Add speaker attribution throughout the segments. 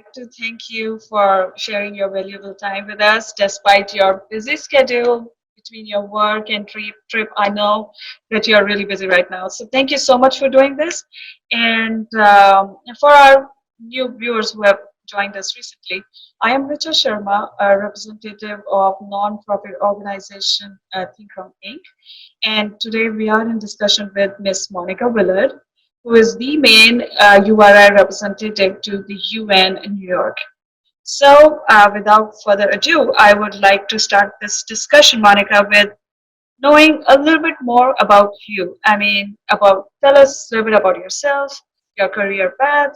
Speaker 1: like to thank you for sharing your valuable time with us despite your busy schedule between your work and trip. I know that you're really busy right now. So thank you so much for doing this. And for our new viewers who have joined us recently, I am Richa Sharma, a representative of non-profit organization Think Wrong Inc. And today we are in discussion with Miss Monica Willard, who is the main URI representative to the UN in New York. So, without further ado, I would like to start this discussion, Monica, with knowing a little bit more about you. Tell us a little bit about yourself, your career path,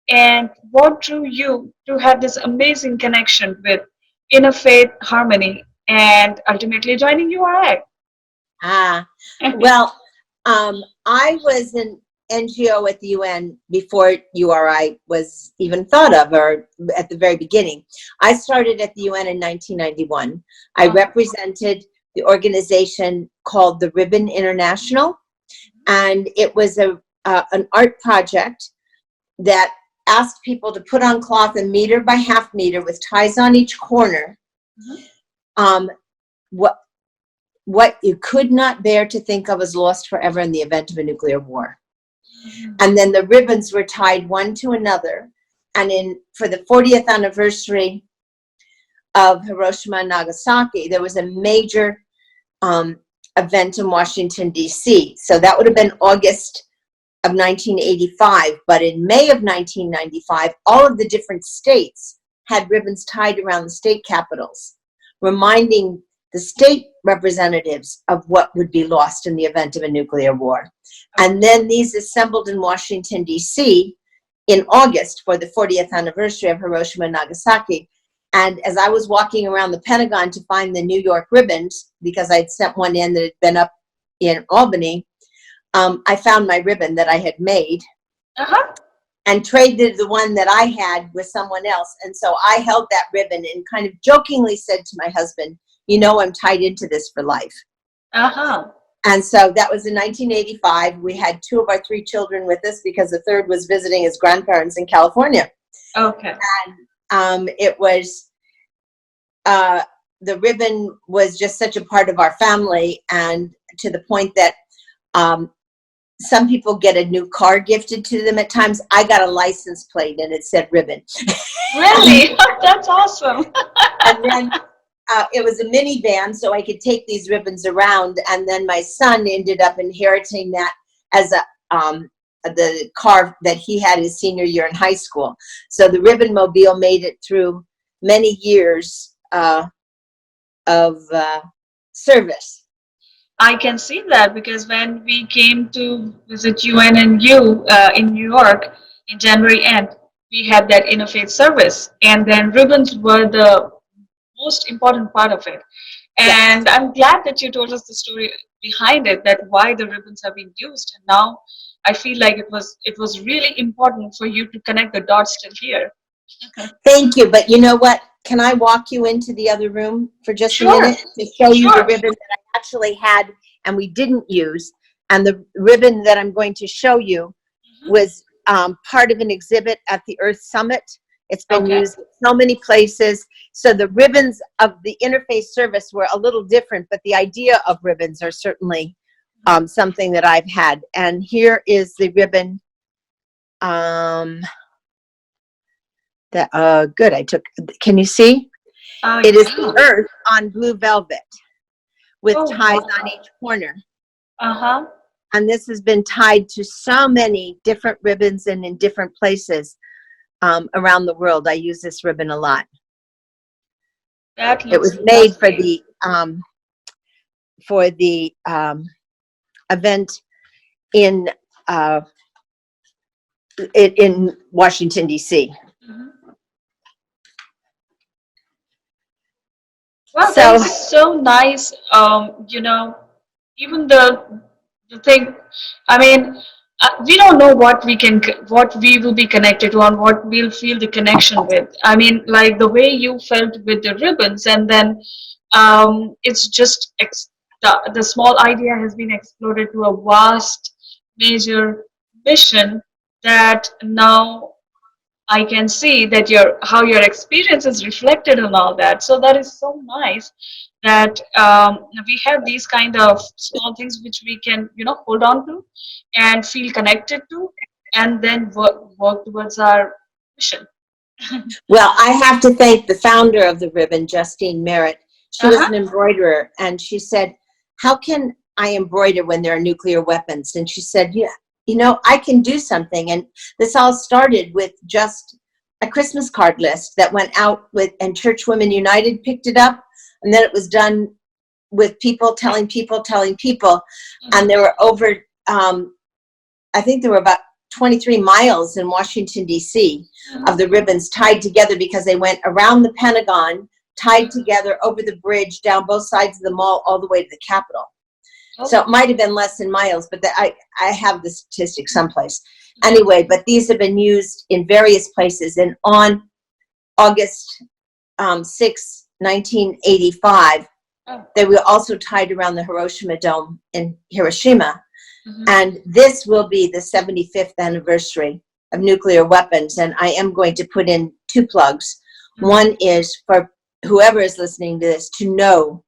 Speaker 1: and what drew you to have this amazing connection with Interfaith Harmony and ultimately joining URI.
Speaker 2: Ah, well, I was an NGO at the UN before URI was even thought of, or at the very beginning. I started at the UN in 1991. I represented the organization called the Ribbon International, and it was an art project that asked people to put on cloth a meter by half meter with ties on each corner. What you could not bear to think of as lost forever in the event of a nuclear war. And then the ribbons were tied one to another. And for the 40th anniversary of Hiroshima and Nagasaki, there was a major event in Washington, D.C. So that would have been August of 1985. But in May of 1995, all of the different states had ribbons tied around the state capitals, reminding the state representatives of what would be lost in the event of a nuclear war. And then these assembled in Washington, D.C. in August for the 40th anniversary of Hiroshima and Nagasaki. And as I was walking around the Pentagon to find the New York ribbons, because I'd sent one in that had been up in Albany, I found my ribbon that I had made and traded the one that I had with someone else. And so I held that ribbon and kind of jokingly said to my husband, you know, I'm tied into this for life. And so that was in 1985. We had 2 of our 3 children with us because the third was visiting his grandparents in California.
Speaker 1: Okay.
Speaker 2: And it was, the ribbon was just such a part of our family, and to the point that some people get a new car gifted to them at times. I got a license plate and it said ribbon.
Speaker 1: Really? That's awesome.
Speaker 2: And then it was a minivan, so I could take these ribbons around. And then my son ended up inheriting that as the car that he had his senior year in high school. So the ribbon mobile made it through many years of service.
Speaker 1: I can see that because when we came to visit UN and U in New York in January end, we had that interfaith service, and then ribbons were the most important part of it. And yes, I'm glad that you told us the story behind it, that why the ribbons have been used. And now I feel like it was really important for you to connect the dots till here.
Speaker 2: Thank you. But you know what? Can I walk you into the other room for just a minute to show you the ribbon that I actually had and we didn't use? And the ribbon that I'm going to show you was part of an exhibit at the Earth Summit. It's been used in so many places. So the ribbons of the interfaith service were a little different, but the idea of ribbons are certainly something that I've had. And here is the ribbon good. I took, can you see? It is the Earth on blue velvet with ties on each corner. And this has been tied to so many different ribbons and in different places around the world. I use this ribbon a lot. It was made for the event in Washington, D.C.
Speaker 1: Well, that is so nice. You know, even the thing. I mean, we don't know what we will be connected to, and what we'll feel the connection with. I mean, like the way you felt with the ribbons, and then it's just the small idea has been exploded to a vast, major mission that now I can see that how your experience is reflected in all that. So that is so nice that we have these kind of small things which we can, hold on to and feel connected to, and then work towards our mission.
Speaker 2: Well, I have to thank the founder of the ribbon, Justine Merritt. She was
Speaker 1: Uh-huh.
Speaker 2: an embroiderer, and she said, how can I embroider when there are nuclear weapons? And she said, yeah, I can do something. And this all started with just a Christmas card list that went out with, and Church Women United picked it up. And then it was done with people telling people. And there were over, I think there were about 23 miles in Washington, D.C. of the ribbons tied together because they went around the Pentagon, tied together over the bridge, down both sides of the mall, all the way to the Capitol. So it might have been less than miles, but I have the statistic someplace. Anyway, but these have been used in various places. And on August 6, 1985, they were also tied around the Hiroshima Dome in Hiroshima. And this will be the 75th anniversary of nuclear weapons. And I am going to put in 2 plugs. One is for whoever is listening to this to know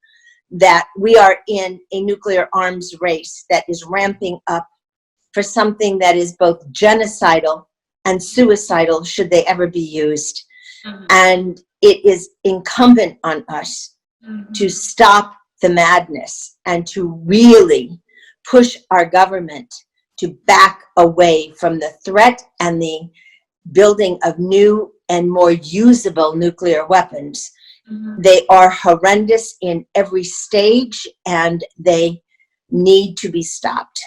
Speaker 2: that we are in a nuclear arms race that is ramping up for something that is both genocidal and suicidal should they ever be used. And it is incumbent on us to stop the madness and to really push our government to back away from the threat and the building of new and more usable nuclear weapons. They are horrendous in every stage, and they need to be stopped.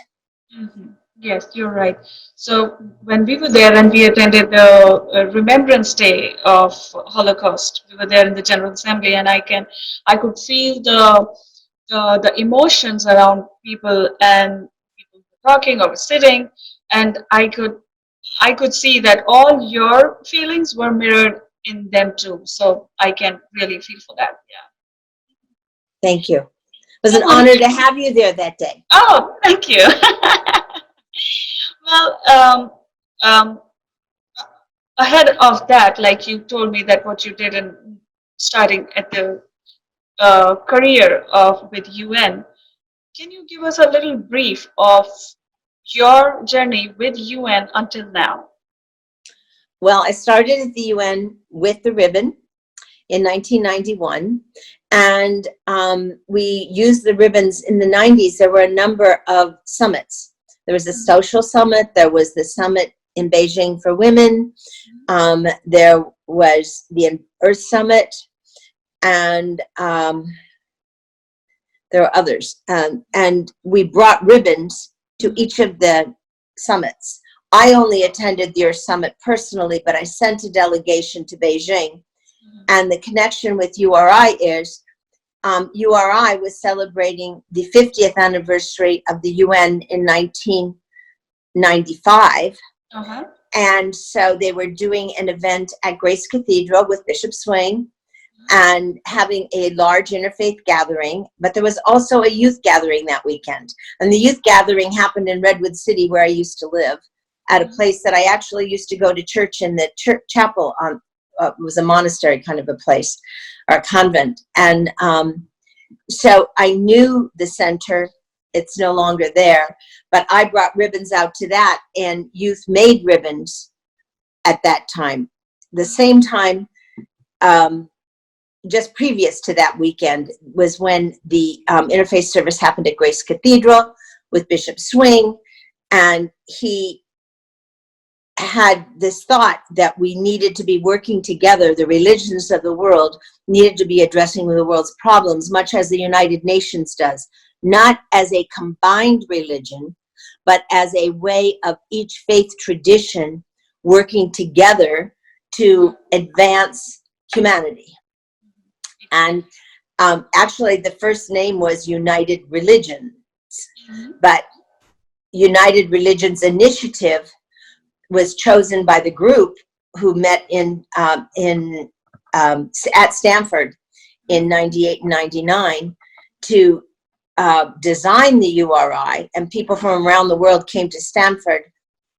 Speaker 1: Yes, you're right. So when we were there and we attended the Remembrance Day of Holocaust, we were there in the General Assembly, and I could feel the emotions around people, and people were talking or sitting, and I could see that all your feelings were mirrored in them too. So I can really feel for that. Yeah.
Speaker 2: Thank you. It was an honor to have you there that day.
Speaker 1: Oh, thank you. Well, ahead of that, like you told me that what you did in starting at the career of with UN, can you give us a little brief of your journey with UN until now?
Speaker 2: Well, I started at the UN with the ribbon in 1991, and we used the ribbons in the 90s. There were a number of summits. There was a social summit. There was the summit in Beijing for women. There was the Earth Summit, and there were others. And we brought ribbons to each of the summits. I only attended the Earth Summit personally, but I sent a delegation to Beijing. And the connection with URI is URI was celebrating the 50th anniversary of the UN in 1995. And so they were doing an event at Grace Cathedral with Bishop Swing and having a large interfaith gathering. But there was also a youth gathering that weekend. And the youth gathering happened in Redwood City, where I used to live, at a place that I actually used to go to church in, the church chapel on. It was a monastery kind of a place, or a convent. And so I knew the center. It's no longer there, but I brought ribbons out to that, and youth made ribbons at that time. The same time, just previous to that weekend, was when the interfaith service happened at Grace Cathedral with Bishop Swing, and he had this thought that we needed to be working together. The religions of the world needed to be addressing the world's problems, much as the United Nations does, not as a combined religion, but as a way of each faith tradition working together to advance humanity. And actually, the first name was United Religions, but United Religions Initiative was chosen by the group who met at Stanford in 98 and 99 to design the URI, and people from around the world came to Stanford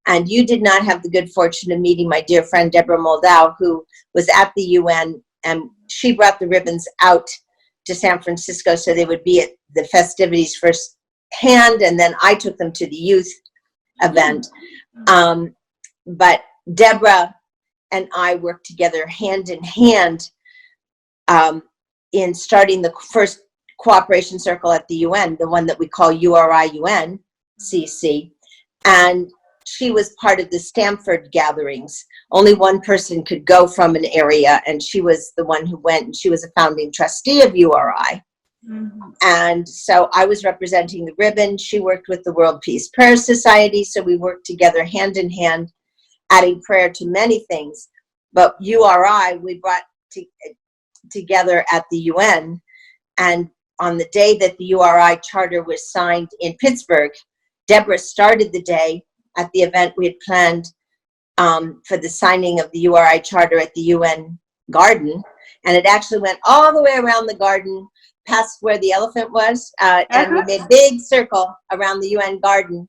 Speaker 2: And you did not have the good fortune of meeting my dear friend Deborah Moldau, who was at the UN, and she brought the ribbons out to San Francisco so they would be at the festivities firsthand, and then I took them to the youth event. But Deborah and I worked together hand in hand in starting the first cooperation circle at the UN, the one that we call URI UN CC. And she was part of the Stamford gatherings. Only one person could go from an area, and she was the one who went, and she was a founding trustee of URI. And so I was representing the ribbon. She worked with the World Peace Prayer Society, so we worked together hand in hand, adding prayer to many things. But URI, we brought together at the UN, and on the day that the URI charter was signed in Pittsburgh, Deborah started the day at the event we had planned for the signing of the URI charter at the UN garden, and it actually went all the way around the garden past where the elephant was, and we made a big circle around the UN garden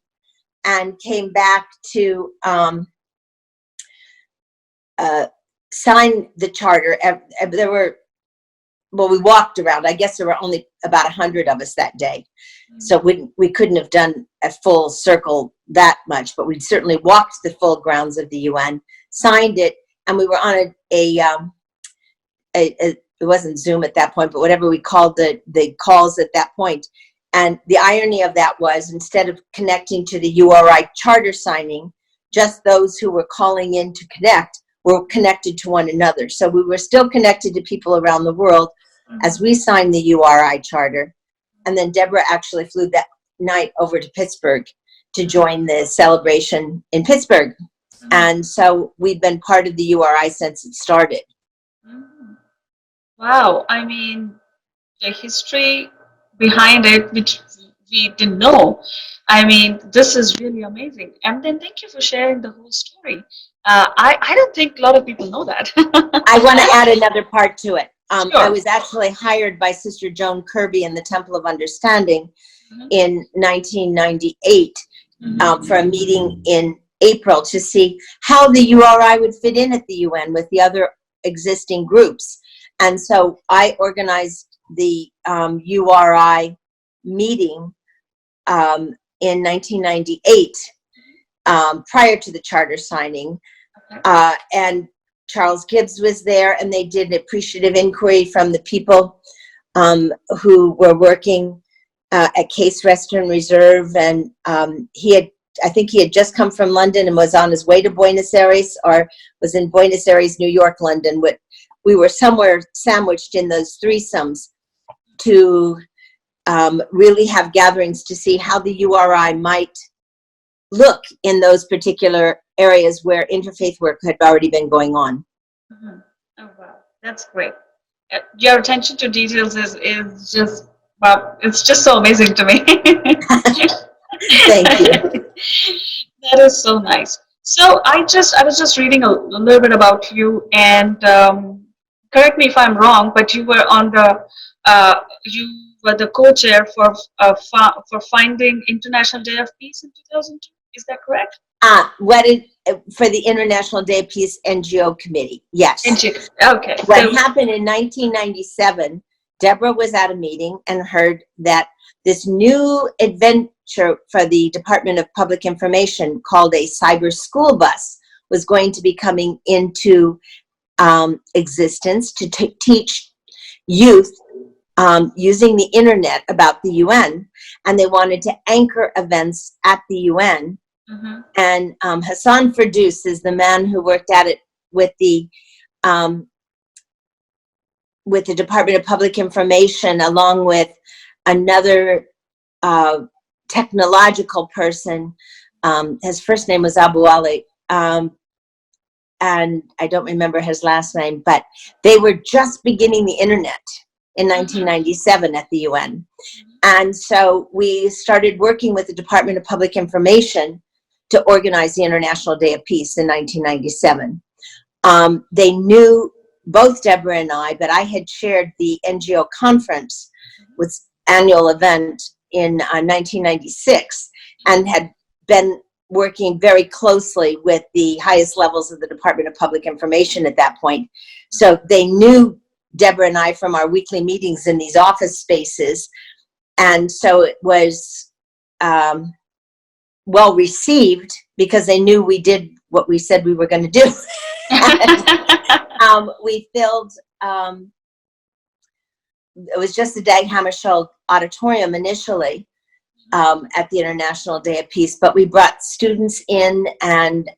Speaker 2: and came back to sign the charter. There were, well, we walked around. I guess there were only about 100 of us that day. So we couldn't have done a full circle that much, but we certainly walked the full grounds of the UN, signed it, and we were on it wasn't Zoom at that point, but whatever we called the calls at that point. And the irony of that was, instead of connecting to the URI charter signing, just those who were calling in to connect were connected to one another. So we were still connected to people around the world as we signed the URI charter. And then Deborah actually flew that night over to Pittsburgh to join the celebration in Pittsburgh. And so we've been part of the URI since it started.
Speaker 1: Wow, I mean, the history behind it, which we didn't know. I mean, this is really amazing. And then thank you for sharing the whole story. I don't think a lot of people know that.
Speaker 2: I want to add another part to it.
Speaker 1: Sure.
Speaker 2: I was actually hired by Sister Joan Kirby in the Temple of Understanding in 1998 for a meeting in April to see how the URI would fit in at the UN with the other existing groups. And so I organized the URI meeting in 1998 prior to the charter signing. And Charles Gibbs was there, and they did appreciative inquiry from the people who were working at Case Western Reserve. And I think he had just come from London and was on his way to Buenos Aires, or was in Buenos Aires, New York, London. We were somewhere sandwiched in those threesomes to really have gatherings to see how the URI might look in those particular areas where interfaith work had already been going on.
Speaker 1: Oh, wow. That's great. Your attention to details is just, wow, it's just so amazing to me.
Speaker 2: Thank you.
Speaker 1: That is so nice. So I was just reading a little bit about you, and correct me if I'm wrong, but you were on you were the co-chair for finding International Day of Peace in 2002. Is that correct?
Speaker 2: For the International Day of Peace NGO Committee, yes.
Speaker 1: Okay.
Speaker 2: What happened in 1997, Deborah was at a meeting and heard that this new adventure for the Department of Public Information called a cyber school bus was going to be coming into existence to teach youth using the internet about the UN, and they wanted to anchor events at the UN. And Hassan Firdous is the man who worked at it with the Department of Public Information, along with another technological person. His first name was Abu Ali, and I don't remember his last name, but they were just beginning the internet in 1997 at the UN. And so we started working with the Department of Public Information to organize the International Day of Peace in 1997. They knew, both Deborah and I, but I had chaired the NGO Conference, with annual event in 1996, and had been working very closely with the highest levels of the Department of Public Information at that point. So they knew Deborah and I from our weekly meetings in these office spaces. And so it was well received because they knew we did what we said we were going to do. And, we filled, it was just the Dag Hammarskjöld Auditorium initially at the International Day of Peace, but we brought students in, and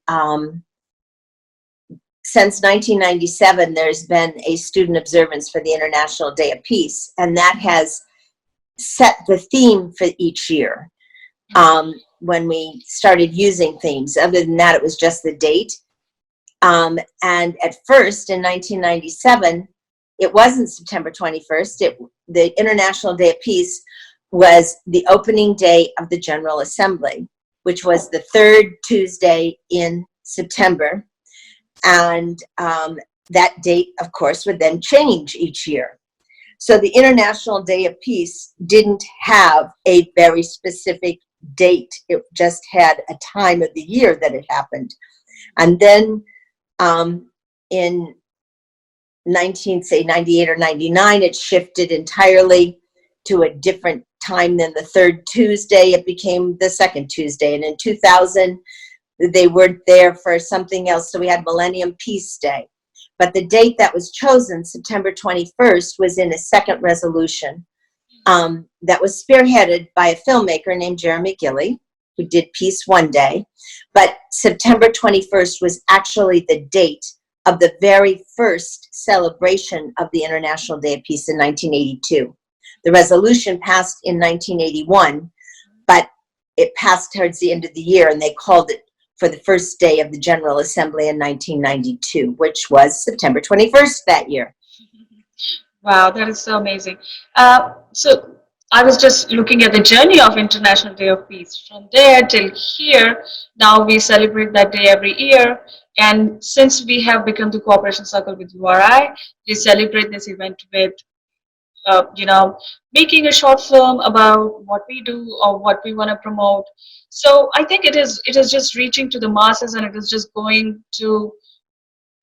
Speaker 2: since 1997, there's been a student observance for the International Day of Peace, and that has set the theme for each year. When we started using themes, other than that, it was just the date. And at first, in 1997, it wasn't September 21st. The International Day of Peace was the opening day of the General Assembly, which was the third Tuesday in September. And that date, of course, would then change each year. So the International Day of Peace didn't have a very specific date. It just had a time of the year that it happened. And then in 98 or 99, it shifted entirely to a different time than the third Tuesday. It became the second Tuesday. And in 2000, they weren't there for something else. So we had Millennium Peace Day. But the date that was chosen, September 21st, was in a second resolution that was spearheaded by a filmmaker named Jeremy Gilley, who did Peace One Day. But September 21st was actually the date of the very first celebration of the International Day of Peace in 1982. The resolution passed in 1981, but it passed towards the end of the year, and they called it for the first day of the General Assembly in 1992, which was September 21st that year.
Speaker 1: Wow, that is so amazing. So I was just looking at the journey of International Day of Peace. From there till here, now we celebrate that day every year. And since we have become the cooperation circle with URI, we celebrate this event with, making a short film about what we do or what we want to promote. So I think it is just reaching to the masses, and it is just going to,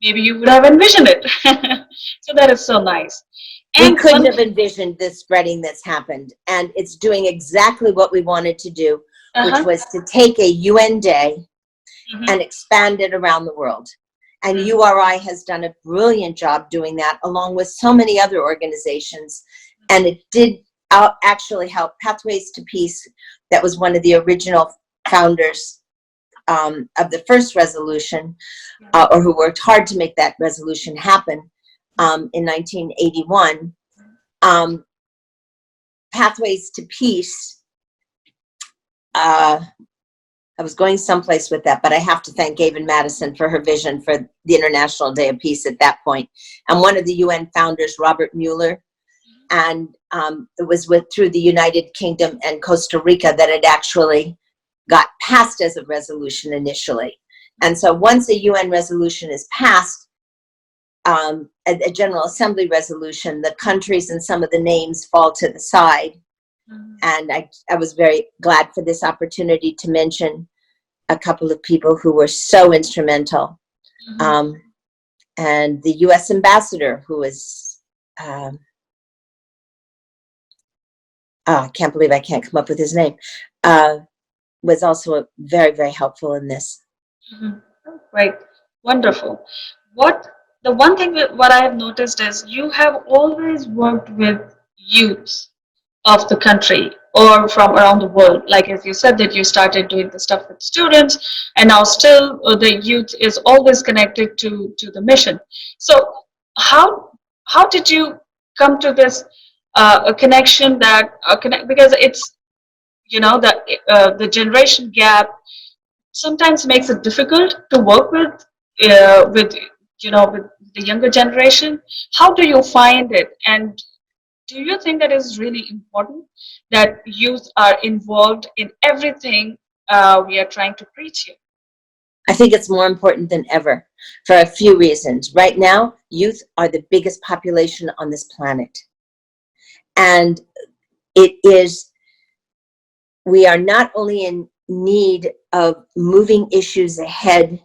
Speaker 1: maybe you would have envisioned it. So that is so nice.
Speaker 2: We couldn't have envisioned this spreading that's happened, and it's doing exactly what we wanted to do, which was to take a UN day and expand it around the world. And URI has done a brilliant job doing that, along with so many other organizations. And it did actually help Pathways to Peace, that was one of the original founders of the first resolution, or who worked hard to make that resolution happen in 1981. Pathways to Peace, I was going someplace with that, but I have to thank Gavin Madison for her vision for the International Day of Peace at that point. And one of the UN founders, Robert Mueller, and it was through the United Kingdom and Costa Rica that it actually got passed as a resolution initially. And so once a UN resolution is passed, a General Assembly resolution, the countries and some of the names fall to the side. And I was very glad for this opportunity to mention a couple of people who were so instrumental. And the U.S. ambassador, who was, I can't believe I can't come up with his name, was also very, very helpful in this.
Speaker 1: Right. Wonderful. The one thing what I have noticed is you have always worked with youth of the country or from around the world. Like as you said that you started doing the stuff with students, and now still the youth is always connected to the mission. So how did you come to this a connection that because it's the generation gap sometimes makes it difficult to work with the younger generation. How do you find it, and do you think that is really important that youth are involved in everything we are trying to preach here?
Speaker 2: I think it's more important than ever for a few reasons. Right now, youth are the biggest population on this planet. And we are not only in need of moving issues ahead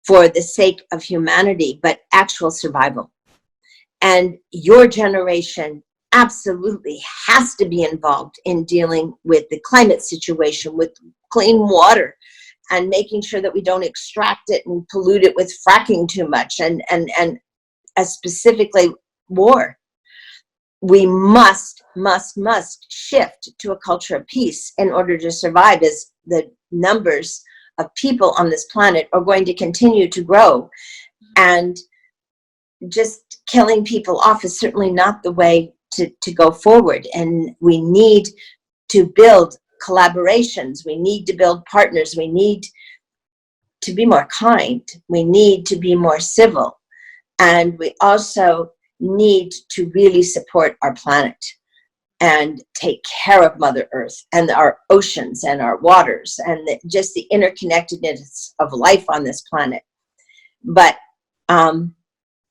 Speaker 2: for the sake of humanity, but actual survival. And your generation absolutely has to be involved in dealing with the climate situation, with clean water, and making sure that we don't extract it and pollute it with fracking too much, and specifically war. We must shift to a culture of peace in order to survive, as the numbers of people on this planet are going to continue to grow. And just killing people off is certainly not the way to go forward. And we need to build collaborations. We need to build partners. We need to be more kind. We need to be more civil. And we also need to really support our planet and take care of Mother Earth and our oceans and our waters and just the interconnectedness of life on this planet. But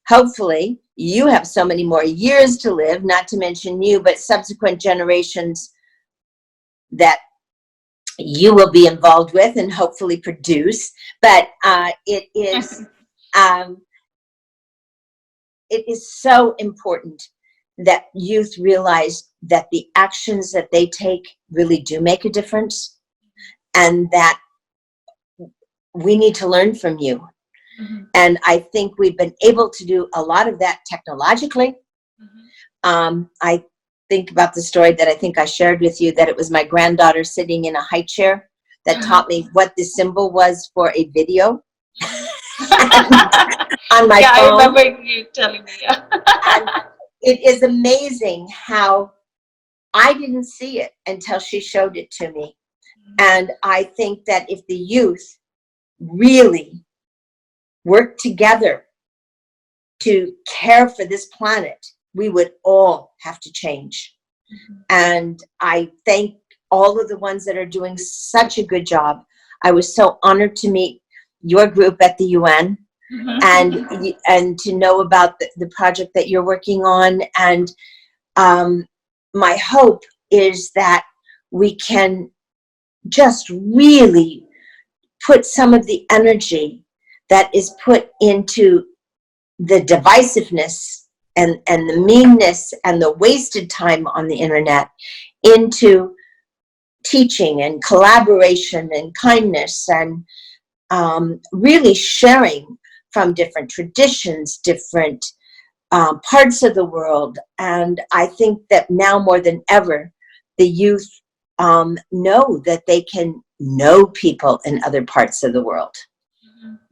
Speaker 2: hopefully you have so many more years to live, not to mention you, but subsequent generations that you will be involved with and hopefully produce. But it is so important that youth realize that the actions that they take really do make a difference, and that we need to learn from you. Mm-hmm. And I think we've been able to do a lot of that technologically. Mm-hmm. I think about the story that I think I shared with you, that it was my granddaughter sitting in a high chair that taught me what the symbol was for a video. On my phone.
Speaker 1: I remember you telling me.
Speaker 2: And it is amazing how I didn't see it until she showed it to me. And I think that if the youth really work together to care for this planet, we would all have to change. Mm-hmm. And I thank all of the ones that are doing such a good job. I was so honored to meet your group at the UN. Mm-hmm. and to know about the project that you're working on. And my hope is that we can just really put some of the energy that is put into the divisiveness and the meanness and the wasted time on the internet into teaching and collaboration and kindness, and really sharing from different traditions, different parts of the world. And I think that now more than ever, the youth know that they can know people in other parts of the world.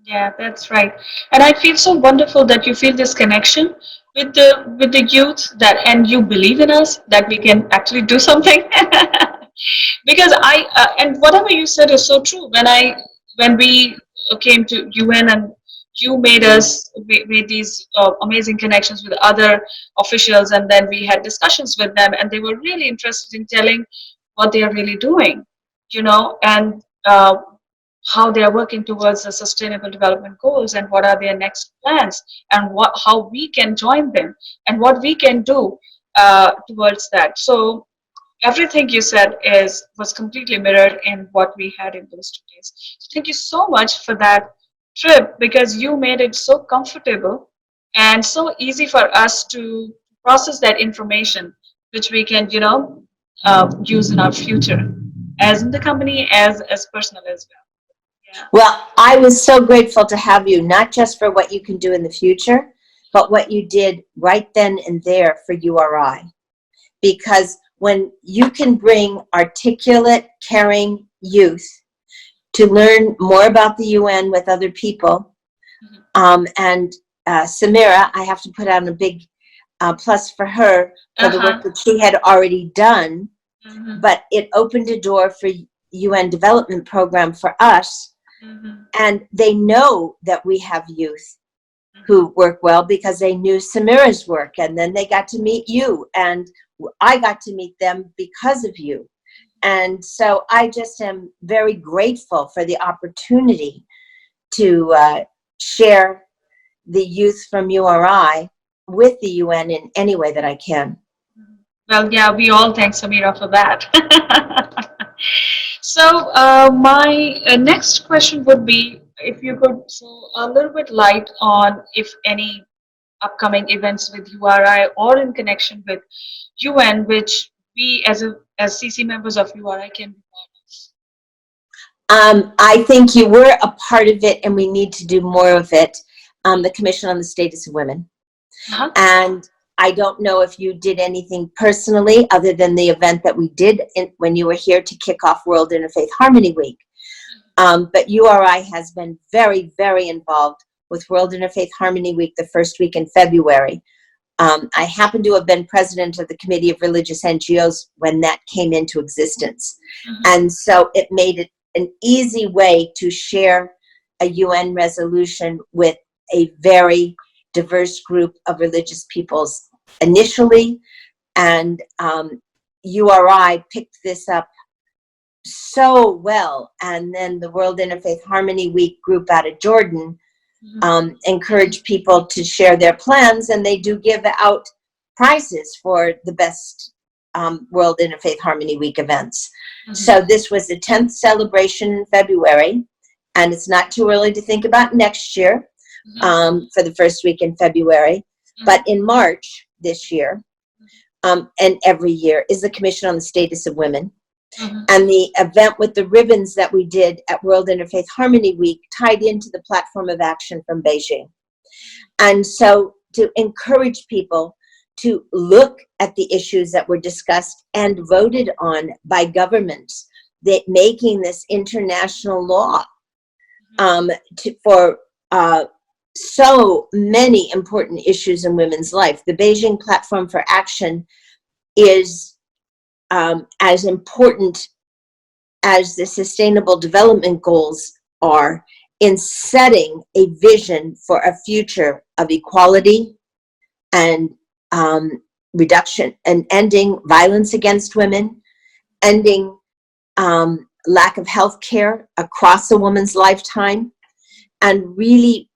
Speaker 1: Yeah, that's right. And I feel so wonderful that you feel this connection with the youth, that, and you believe in us, that we can actually do something. Because and whatever you said is so true. When we came to UN, and you made these amazing connections with other officials, and then we had discussions with them, and they were really interested in telling what they are really doing, and how they are working towards the sustainable development goals, and what are their next plans, and how we can join them, and what we can do towards that. So everything you said was completely mirrored in what we had in those 2 days. So thank you so much for that trip, because you made it so comfortable and so easy for us to process that information, which we can, use in our future, as in the company, as personal as well. Yeah.
Speaker 2: Well, I was so grateful to have you, not just for what you can do in the future, but what you did right then and there for URI. Because when you can bring articulate, caring youth to learn more about the UN with other people, and Samira, I have to put out a big plus for her for the work that she had already done, but it opened a door for UN development program for us. And they know that we have youth who work well because they knew Samira's work, and then they got to meet you, and I got to meet them because of you. And so I just am very grateful for the opportunity to share the youth from URI with the UN in any way that I can.
Speaker 1: Well, yeah, we all thank Samira for that. So my next question would be if you could throw a little bit light on if any upcoming events with URI or in connection with UN, which we as CC members of URI can be part
Speaker 2: I think you were a part of it, and we need to do more of it. The Commission on the Status of Women.
Speaker 1: of. Uh-huh.
Speaker 2: And I don't know if you did anything personally other than the event that we did when you were here to kick off World Interfaith Harmony Week. But URI has been very, very involved with World Interfaith Harmony Week the first week in February. I happen to have been president of the Committee of Religious NGOs when that came into existence. And so it made it an easy way to share a UN resolution with a very diverse group of religious peoples initially. And URI picked this up so well. And then the World Interfaith Harmony Week group out of Jordan encourage people to share their plans, and they do give out prizes for the best World Interfaith Harmony Week events. So this was the 10th celebration in February, and it's not too early to think about next year for the first week in February. But in March this year, and every year, is the Commission on the Status of Women. And the event with the ribbons that we did at World Interfaith Harmony Week tied into the platform of action from Beijing. And so to encourage people to look at the issues that were discussed and voted on by governments, that making this international law for so many important issues in women's life. The Beijing Platform for Action is as important as the Sustainable Development Goals are in setting a vision for a future of equality and reduction and ending violence against women, ending lack of health care across a woman's lifetime, and really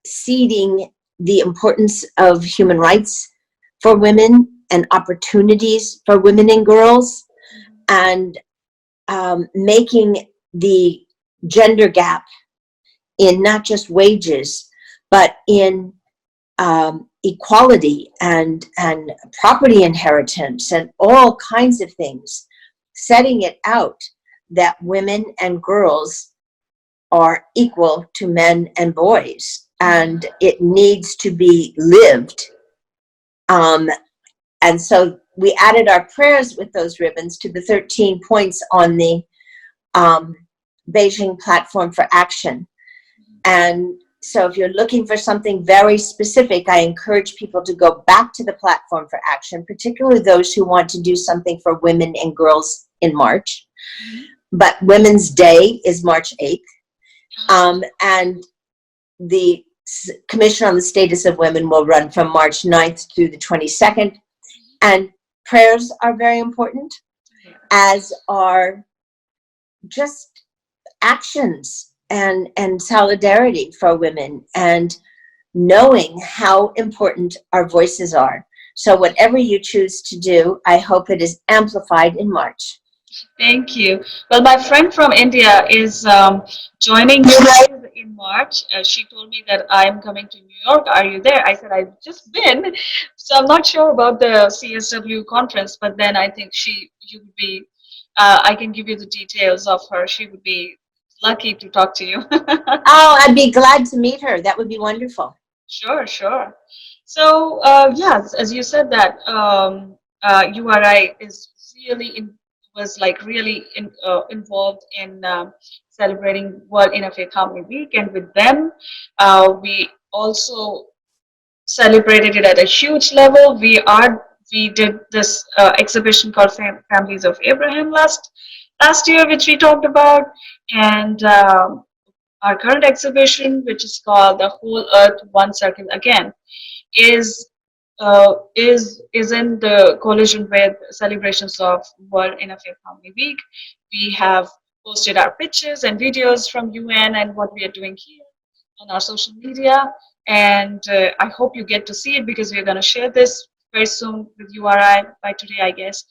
Speaker 2: seeding the importance of human rights for women and opportunities for women and girls, and making the gender gap in not just wages, but in equality and property inheritance and all kinds of things, setting it out that women and girls are equal to men and boys, and it needs to be lived. And so we added our prayers with those ribbons to the 13 points on the Beijing Platform for Action. And so if you're looking for something very specific, I encourage people to go back to the Platform for Action, particularly those who want to do something for women and girls in March. But Women's Day is March 8th. And the Commission on the Status of Women will run from March 9th through the 22nd. And prayers are very important, as are just actions and solidarity for women, and knowing how important our voices are. So whatever you choose to do, I hope it is amplified in March.
Speaker 1: Thank you. Well, my friend from India is joining you guys in March. She told me that I'm coming to New York. Are you there? I said, I've just been. So I'm not sure about the CSW conference, but then I think you would be, I can give you the details of her. She would be lucky to talk to you.
Speaker 2: Oh, I'd be glad to meet her. That would be wonderful.
Speaker 1: Sure, sure. So, yes, as you said that URI is really involved in celebrating World Interfaith Harmony Week, and with them, we also celebrated it at a huge level. We did this exhibition called Families of Abraham last year, which we talked about, and our current exhibition, which is called The Whole Earth One Circle Again, is in the collision with celebrations of World Interfaith Harmony Week. We have posted our pictures and videos from UN and what we are doing here on our social media, and I hope you get to see it, because we're going to share this very soon with URI by today, I guess.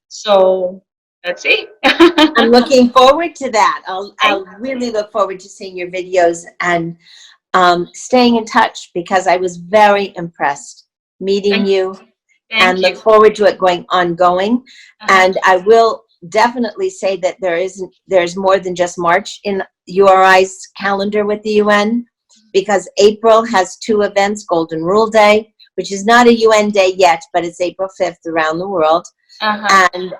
Speaker 1: So Let's see.
Speaker 2: I'm looking forward to that. I'll
Speaker 1: Thank
Speaker 2: really look forward to seeing your videos and staying in touch, because I was very impressed meeting you, and
Speaker 1: thank
Speaker 2: look
Speaker 1: you.
Speaker 2: forward to it going ongoing.
Speaker 1: Uh-huh.
Speaker 2: And I will definitely say that there's more than just March in URI's calendar with the UN, because April has 2 events: Golden Rule Day, which is not a UN day yet, but it's April 5th around the world.
Speaker 1: Uh-huh.
Speaker 2: And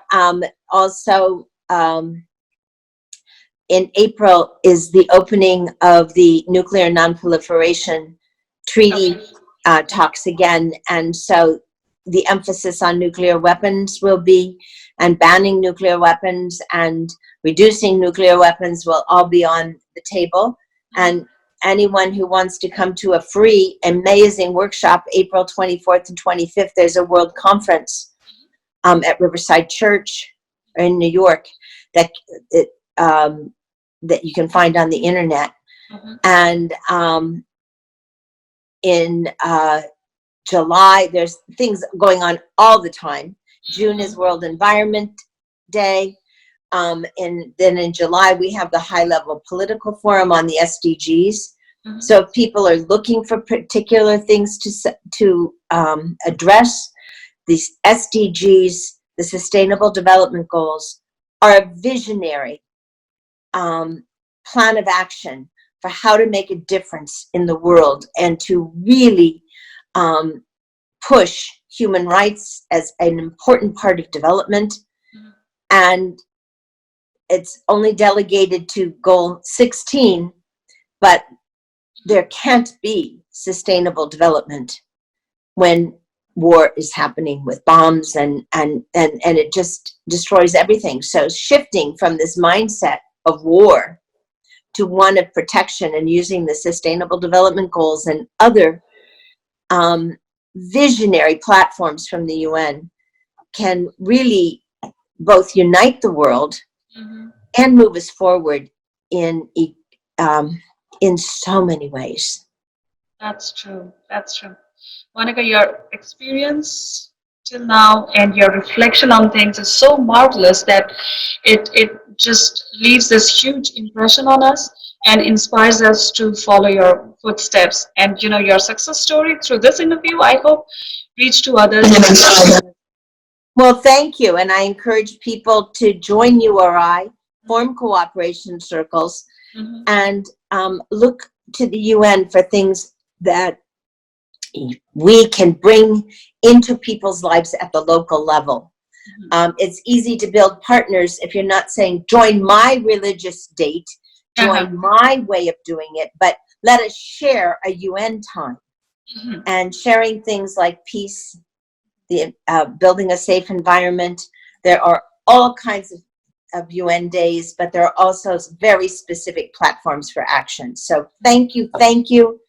Speaker 2: also in April is the opening of the Nuclear Non-Proliferation Treaty talks again. And so the emphasis on nuclear weapons will be, and banning nuclear weapons and reducing nuclear weapons will all be on the table. And anyone who wants to come to a free, amazing workshop, April 24th and 25th, there's a World Conference at Riverside Church in New York that that you can find on the internet. And in July, there's things going on all the time. June is World Environment Day. And then in July, we have the high-level political forum on the SDGs. So if people are looking for particular things to address, these SDGs, the Sustainable Development Goals, are a visionary plan of action for how to make a difference in the world and to really push human rights as an important part of development. And it's only delegated to goal 16, but there can't be sustainable development when war is happening with bombs, and it just destroys everything. So shifting from this mindset of war to one of protection and using the Sustainable Development Goals and other visionary platforms from the UN can really both unite the world and move us forward in so many ways.
Speaker 1: That's true. That's true. Monica, your experience till now and your reflection on things is so marvelous that it just leaves this huge impression on us and inspires us to follow your footsteps. And you know, your success story through this interview, I hope, reach to others and inspire others.
Speaker 2: Well, thank you. And I encourage people to join URI, form cooperation circles, and look to the UN for things that we can bring into people's lives at the local level. It's easy to build partners if you're not saying, join my religious date, join my way of doing it, but let us share a UN time. And sharing things like peace, the building a safe environment. There are all kinds of UN days, but there are also very specific platforms for action. So thank you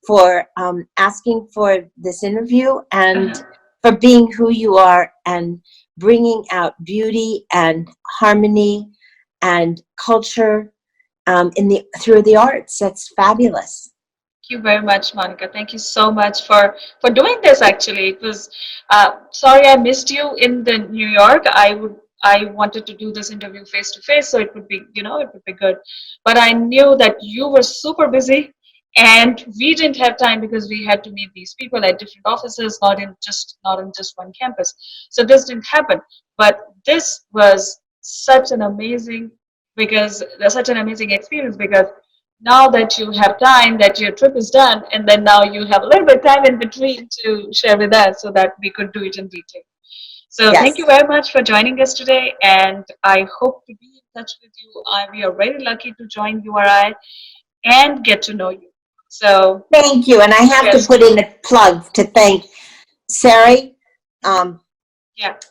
Speaker 2: for asking for this interview and for being who you are and bringing out beauty and harmony and culture through the arts. That's fabulous.
Speaker 1: Thank you very much, Monica. Thank you so much for doing this. Actually, it was sorry I missed you in the New York. I wanted to do this interview face to face, so it would be, you know, it would be good. But I knew that you were super busy, and we didn't have time because we had to meet these people at different offices, not in just one campus. So this didn't happen. But this was such an amazing experience, because now that you have time, that your trip is done, and then now you have a little bit of time in between to share with us so that we could do it in detail. So
Speaker 2: Yes.
Speaker 1: thank you very much for joining us today, and I hope to be in touch with you. We are very lucky to join URI and get to know you. So
Speaker 2: thank you. And I have to put in a plug to thank Sari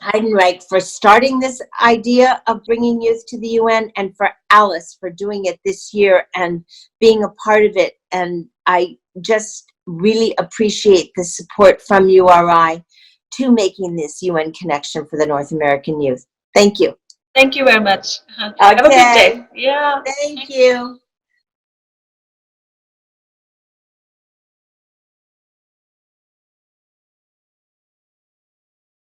Speaker 2: Heidenreich for starting this idea of bringing youth to the UN, and for Alice for doing it this year and being a part of it. And I just really appreciate the support from URI to making this UN connection for the North American youth. Thank you.
Speaker 1: Thank you very much. Have a good day. Yeah.
Speaker 2: Thank you.